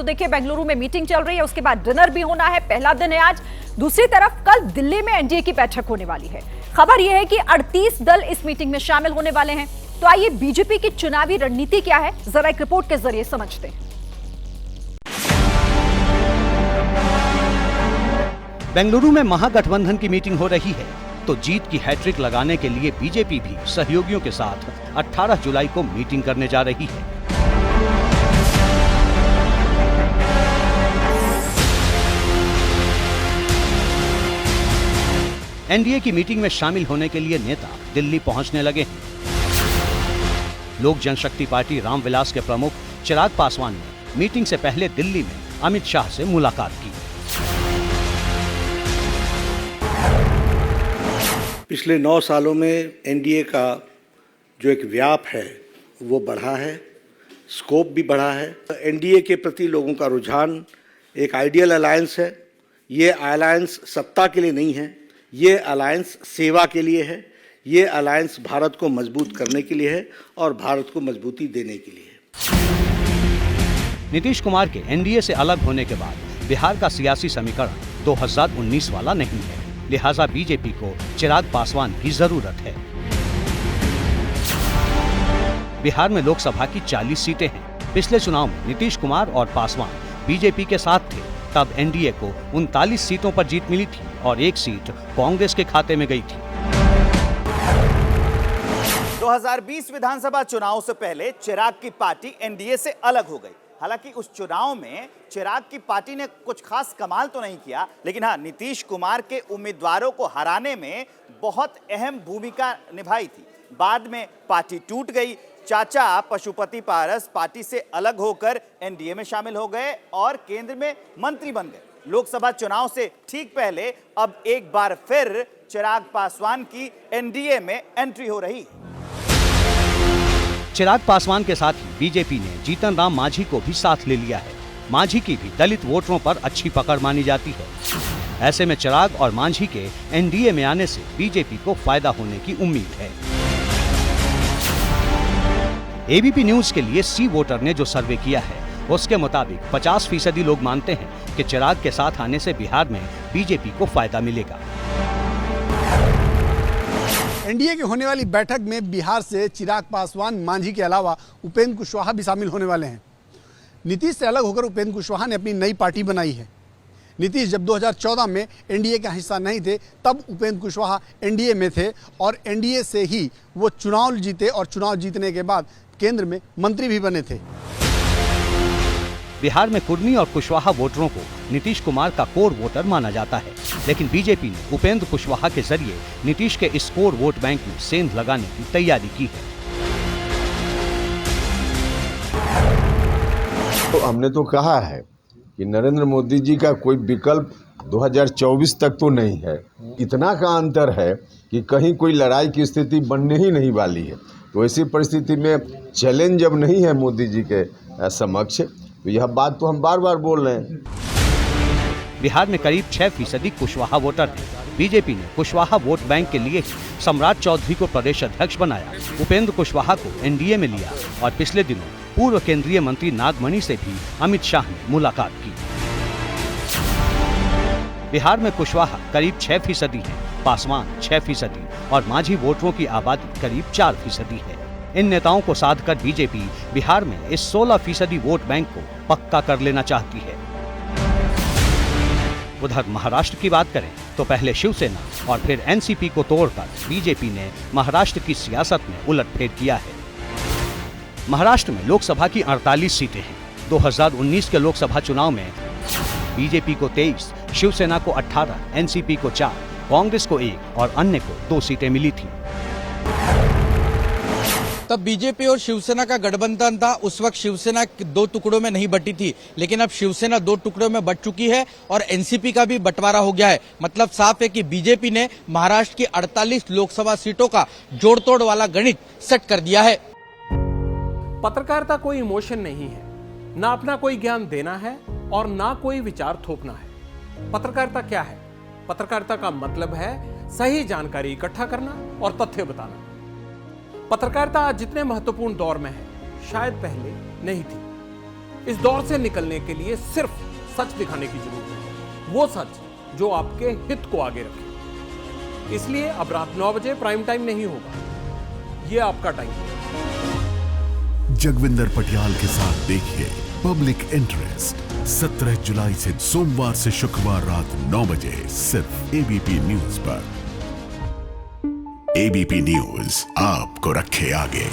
तो देखिए बेंगलुरु में मीटिंग चल रही है, उसके बाद डिनर भी होना है, पहला दिन है आज। दूसरी तरफ कल दिल्ली में एनडीए की बैठक होने वाली है। खबर यह है कि 38 दल इस मीटिंग में शामिल होने वाले हैं। तो आइए बीजेपी की चुनावी रणनीति क्या है, जरा एक रिपोर्ट के जरिए समझते हैं। बेंगलुरु में महागठबंधन की मीटिंग हो रही है, तो जीत की हैट्रिक लगाने के लिए बीजेपी भी सहयोगियों के साथ 18 जुलाई को मीटिंग करने जा रही है। एनडीए की मीटिंग में शामिल होने के लिए नेता दिल्ली पहुंचने लगे हैं। लोक जनशक्ति पार्टी रामविलास के प्रमुख चिराग पासवान ने मीटिंग से पहले दिल्ली में अमित शाह से मुलाकात की। पिछले 9 सालों में एनडीए का जो एक व्याप है वो बढ़ा है, स्कोप भी बढ़ा है। एनडीए के प्रति लोगों का रुझान एक आइडियल अलायंस है। ये अलायंस सत्ता के लिए नहीं है, ये अलायंस सेवा के लिए है। ये अलायंस भारत को मजबूत करने के लिए है और भारत को मजबूती देने के लिए है। नीतीश कुमार के एनडीए से अलग होने के बाद बिहार का सियासी समीकरण 2019 वाला नहीं है, लिहाजा बीजेपी को चिराग पासवान की जरूरत है। बिहार में लोकसभा की 40 सीटें हैं। पिछले चुनाव में नीतीश कुमार और पासवान बीजेपी के साथ थे, तब एनडीए को 39 सीटों पर जीत मिली थी और 1 सीट कांग्रेस के खाते में गई थी। 2020 विधानसभा चुनाव से पहले चिराग की पार्टी एनडीए से अलग हो गई। हालांकि उस चुनाव में चिराग की पार्टी ने कुछ खास कमाल तो नहीं किया, लेकिन हाँ, नीतीश कुमार के उम्मीदवारों को हराने में बहुत अहम भूमिका निभाई थी। बाद में पार्टी टूट गई। चाचा पशुपति पारस पार्टी से अलग होकर एनडीए में शामिल हो गए और केंद्र में मंत्री बन गए। लोकसभा चुनाव से ठीक पहले अब एक बार फिर चिराग पासवान की एनडीए में एंट्री हो रही है। चिराग पासवान के साथ ही बीजेपी ने जीतन राम मांझी को भी साथ ले लिया है। मांझी की भी दलित वोटरों पर अच्छी पकड़ मानी जाती है। ऐसे में चिराग और मांझी के एनडीए में आने से बीजेपी को फायदा होने की उम्मीद है। एबीपी न्यूज के लिए सी वोटर ने जो सर्वे किया है, उसके मुताबिक 50% लोग मानते हैं कि चिराग के साथ आने से बिहार में बीजेपी को फायदा मिलेगा। एनडीए की होने वाली बैठक में बिहार से चिराग पासवान, मांझी के अलावा उपेंद्र कुशवाहा भी शामिल होने वाले हैं। नीतीश से अलग होकर उपेंद्र कुशवाहा ने अपनी नई पार्टी बनाई है। नीतीश जब 2014 में एनडीए का हिस्सा नहीं थे, तब उपेंद्र कुशवाहा एनडीए में थे और एनडीए से ही वो चुनाव जीते और चुनाव जीतने के बाद केंद्र में मंत्री भी बने थे। बिहार में कुर्मी और कुशवाहा वोटरों को नीतीश कुमार का कोर वोटर माना जाता है, लेकिन बीजेपी ने उपेंद्र कुशवाहा के जरिए नीतीश के इस कोर वोट बैंक में सेंध लगाने की तैयारी की है। तो हमने तो कहा है कि नरेंद्र मोदी जी का कोई विकल्प 2024 तक तो नहीं है। इतना का अंतर है कि कहीं कोई लड़ाई की स्थिति बनने ही नहीं वाली है। तो ऐसी परिस्थिति में चैलेंज जब नहीं है मोदी जी के समक्ष, तो यह बात तो हम बार बार बोल रहे हैं। बिहार में करीब 6% कुशवाहा वोटर हैं। बीजेपी ने कुशवाहा वोट बैंक के लिए सम्राट चौधरी को प्रदेश अध्यक्ष बनाया, उपेंद्र कुशवाहा को एनडीए में लिया और पिछले दिनों पूर्व केंद्रीय मंत्री नागमणि से भी अमित शाह ने मुलाकात की। बिहार में कुशवाहा करीब 6% है, पासवान 6% और मांझी वोटरों की आबादी करीब 4% है। इन नेताओं को साध कर बीजेपी बिहार में इस 16% वोट बैंक को पक्का कर लेना चाहती है। उधर महाराष्ट्र की बात करें तो पहले शिवसेना और फिर एनसीपी को तोड़कर बीजेपी ने महाराष्ट्र की सियासत में उलटफेर किया है। महाराष्ट्र में लोकसभा की 48 सीटें हैं। 2019 के लोकसभा चुनाव में बीजेपी को 23, शिवसेना को 18, एनसीपी को 4, कांग्रेस को 1 और अन्य को 2 सीटें मिली थी। तब बीजेपी और शिवसेना का गठबंधन था। उस वक्त शिवसेना 2 टुकड़ों में नहीं बटी थी, लेकिन अब शिवसेना 2 टुकड़ों में बट चुकी है और एनसीपी का भी बंटवारा हो गया है। मतलब साफ है कि बीजेपी ने महाराष्ट्र की 48 लोकसभा सीटों का जोड़-तोड़ वाला गणित सेट कर दिया है। पत्रकारिता कोई इमोशन नहीं है, ना अपना कोई ज्ञान देना है और ना कोई विचार थोपना है। पत्रकारिता क्या है? पत्रकारिता का मतलब है सही जानकारी इकट्ठा करना और तथ्य बताना। पत्रकारिता आज जितने महत्वपूर्ण दौर में है, शायद पहले नहीं थी। इस दौर से निकलने के लिए सिर्फ सच दिखाने की जरूरत है, वो सच जो आपके हित को आगे रखे। इसलिए अब रात 9 बजे प्राइम टाइम नहीं होगा, ये आपका टाइम है। जगविंदर पटियाल के साथ देखिए पब्लिक इंटरेस्ट 17 जुलाई से सोमवार से शुक्रवार रात 9 बजे सिर्फ एबीपी न्यूज पर। एबीपी न्यूज आपको रखे आगे।